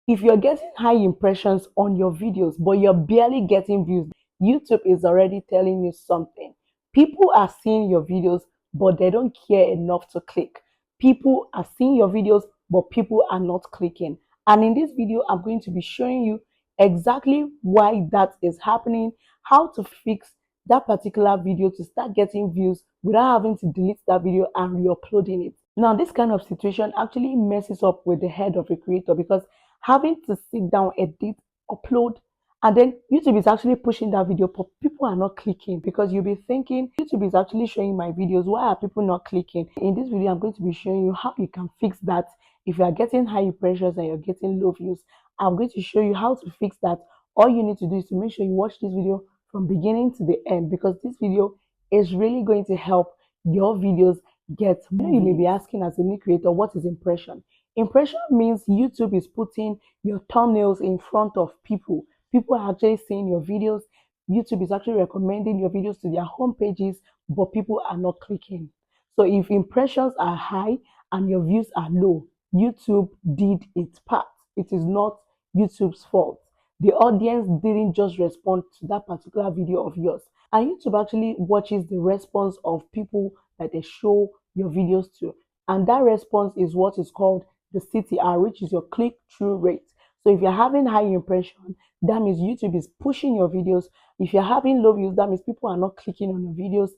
If you're getting high impressions on your videos, but you're barely getting views, YouTube is already telling you something. People are seeing your videos, but they don't care enough to click. People are seeing your videos, but people are not clicking. And in this video, I'm going to be showing you exactly why that is happening, how to fix that particular video to start getting views without having to delete that video and re-uploading it. Now, this kind of situation actually messes up with the head of a creator because having to sit down, edit, upload, and then YouTube is actually pushing that video, but people are not clicking because you'll be thinking YouTube is actually showing my videos. Why are people not clicking? In this video, I'm going to be showing you how you can fix that. If you are getting high impressions and you're getting low views, I'm going to show you how to fix that. All you need to do is to make sure you watch this video from beginning to the end because this video is really going to help your videos get more. You may be asking as a new creator, what is impression? Impression means YouTube is putting your thumbnails in front of people. People are actually seeing your videos. YouTube is actually recommending your videos to their home pages, but people are not clicking. So if impressions are high and your views are low, YouTube did its part. It is not YouTube's fault. The audience didn't just respond to that particular video of yours. And YouTube actually watches the response of people that they show your videos to. And that response is what is called the CTR, which is your click-through rate. So if you're having high impression, that means YouTube is pushing your videos. If you're having low views, that means people are not clicking on your videos,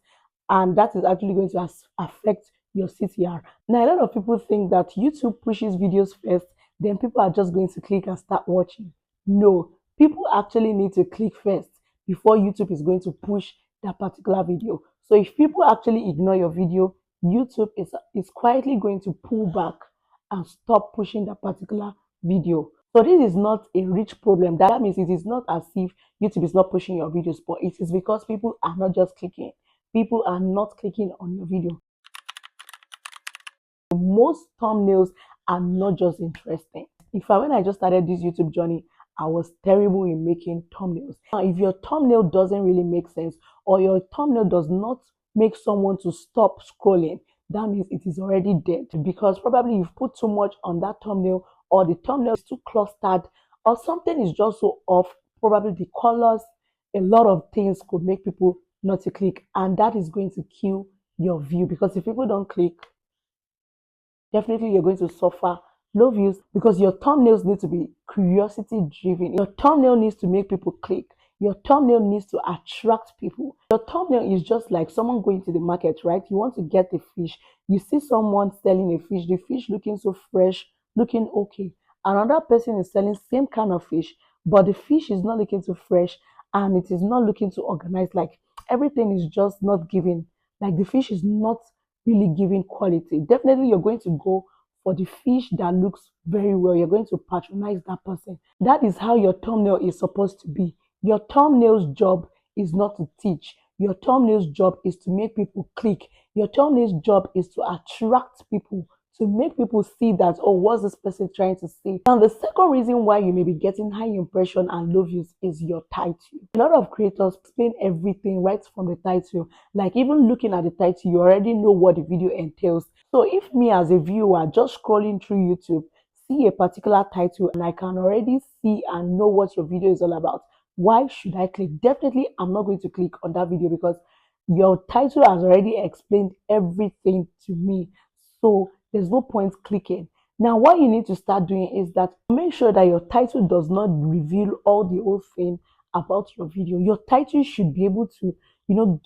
and that is actually going to affect your CTR. Now, a lot of people think that YouTube pushes videos first, then people are just going to click and start watching. No, people actually need to click first before YouTube is going to push that particular video. So if people actually ignore your video, YouTube is quietly going to pull back and stop pushing that particular video. So this is not a rich problem. That means it is not as if YouTube is not pushing your videos, but it is because people are not just clicking. People are not clicking on your video. Most thumbnails are not just interesting. When I just started this YouTube journey, I was terrible in making thumbnails. Now, if your thumbnail doesn't really make sense or your thumbnail does not make someone to stop scrolling, that means it is already dead because probably you've put too much on that thumbnail or the thumbnail is too clustered or something is just so off. Probably the colors, a lot of things could make people not to click, and that is going to kill your view because if people don't click, definitely you're going to suffer low views because your thumbnails need to be curiosity driven. Your thumbnail needs to make people click. Your thumbnail needs to attract people. Your thumbnail is just like someone going to the market, right? You want to get a fish. You see someone selling a fish, the fish looking so fresh, looking okay. Another person is selling same kind of fish, but the fish is not looking too fresh and it is not looking too organized. Like everything is just not giving. Like the fish is not really giving quality. Definitely, you're going to go for the fish that looks very well. You're going to patronize that person. That is how your thumbnail is supposed to be. Your thumbnail's job is not to teach. Your thumbnail's job is to make people click. Your thumbnail's job is to attract people, to make people see that, oh, what's this person trying to say? Now, the second reason why you may be getting high impression and low views is your title. A lot of creators explain everything right from the title. Like even looking at the title, you already know what the video entails. So if me as a viewer just scrolling through YouTube, see a particular title and I can already see and know what your video is all about, why should I click? Definitely, I'm not going to click on that video because your title has already explained everything to me. So there's no point clicking. Now, what you need to start doing is that make sure that your title does not reveal all the whole thing about your video. Your title should be able to,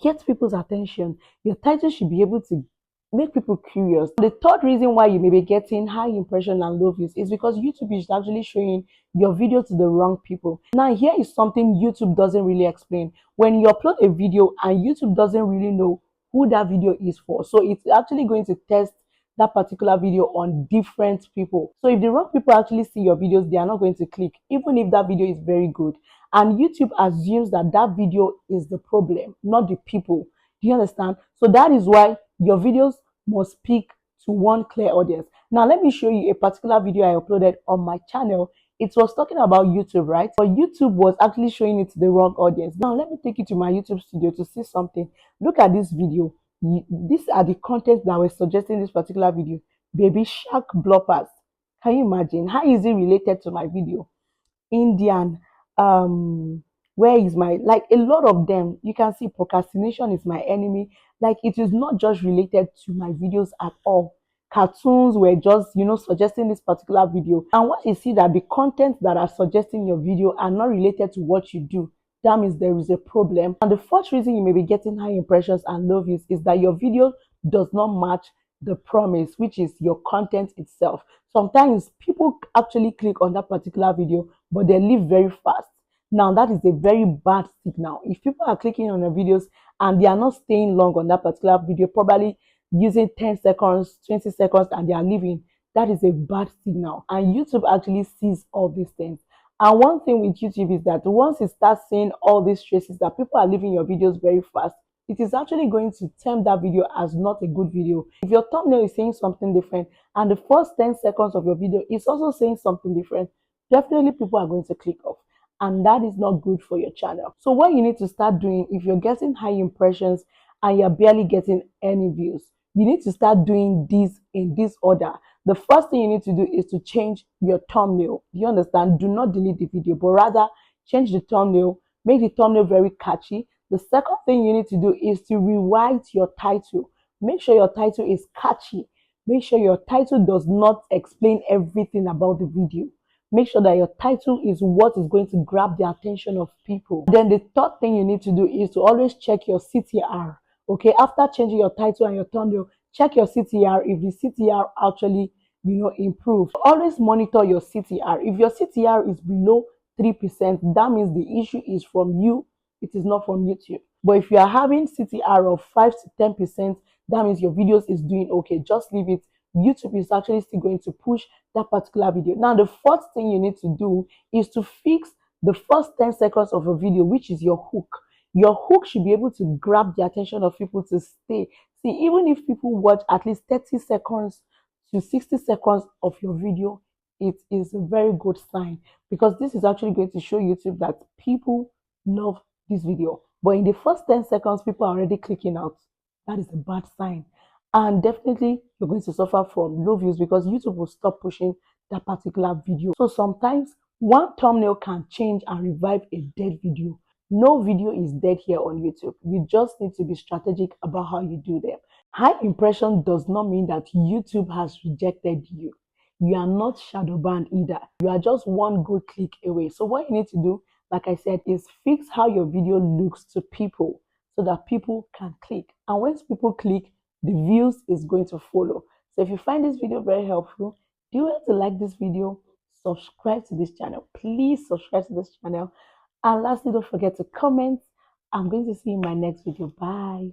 get people's attention. Your title should be able to make people curious. The third reason why you may be getting high impression and low views is because YouTube is actually showing your video to the wrong people. Now, here is something YouTube doesn't really explain. When you upload a video and YouTube doesn't really know who that video is for, so it's actually going to test that particular video on different people. So if the wrong people actually see your videos, they are not going to click, even if that video is very good. And YouTube assumes that that video is the problem, not the people. Do you understand? So that is why your videos must speak to one clear audience. Now, let me show you a particular video I uploaded on my channel. It was talking about YouTube, right? But YouTube was actually showing it to the wrong audience. Now, let me take you to my YouTube studio to see something. Look at this video. These are the contents that were suggesting this particular video. Baby shark bloopers. Can you imagine? How is it related to my video? Indian, where is my, like a lot of them, you can see procrastination is my enemy. Like it is not just related to my videos at all. Cartoons were just, suggesting this particular video. And once you see that the content that are suggesting your video are not related to what you do, that means there is a problem. And the first reason you may be getting high impressions and love views is that your video does not match the promise, which is your content itself. Sometimes people actually click on that particular video, but they leave very fast. Now, that is a very bad signal. If people are clicking on your videos and they are not staying long on that particular video, probably using 10 seconds, 20 seconds, and they are leaving, that is a bad signal. And YouTube actually sees all these things. And one thing with YouTube is that once it starts seeing all these traces that people are leaving your videos very fast, it is actually going to term that video as not a good video. If your thumbnail is saying something different and the first 10 seconds of your video is also saying something different, definitely people are going to click off. And that is not good for your channel. So what you need to start doing, if you're getting high impressions and you're barely getting any views, you need to start doing this in this order. The first thing you need to do is to change your thumbnail. Do you understand? Do not delete the video, but rather change the thumbnail, make the thumbnail very catchy. The second thing you need to do is to rewrite your title. Make sure your title is catchy. Make sure your title does not explain everything about the video. Make sure that your title is what is going to grab the attention of people. Then the third thing you need to do is to always check your CTR. Okay, after changing your title and your thumbnail, check your CTR if the CTR actually, improve. Always monitor your CTR. If your CTR is below 3%, that means the issue is from you. It is not from YouTube. But if you are having CTR of 5 to 10%, that means your videos is doing okay. Just leave it. YouTube is actually still going to push that particular video. Now, the fourth thing you need to do is to fix the first 10 seconds of a video, which is your hook. Your hook should be able to grab the attention of people to stay. See, even if people watch at least 30 seconds to 60 seconds of your video, it is a very good sign, because this is actually going to show YouTube that people love this video. But in the first 10 seconds, people are already clicking out. That is a bad sign. And definitely you're going to suffer from low views, because YouTube will stop pushing that particular video. So sometimes one thumbnail can change and revive a dead video. No video is dead here on YouTube. You just need to be strategic about how you do them. High impression does not mean that YouTube has rejected you. You are not shadow banned either. You are just one good click away. So what you need to do, like I said, is fix how your video looks to people so that people can click. And once people click, the views is going to follow. So if you find this video very helpful, do well to like this video, subscribe to this channel. Please subscribe to this channel. And lastly, don't forget to comment. I'm going to see you in my next video. Bye.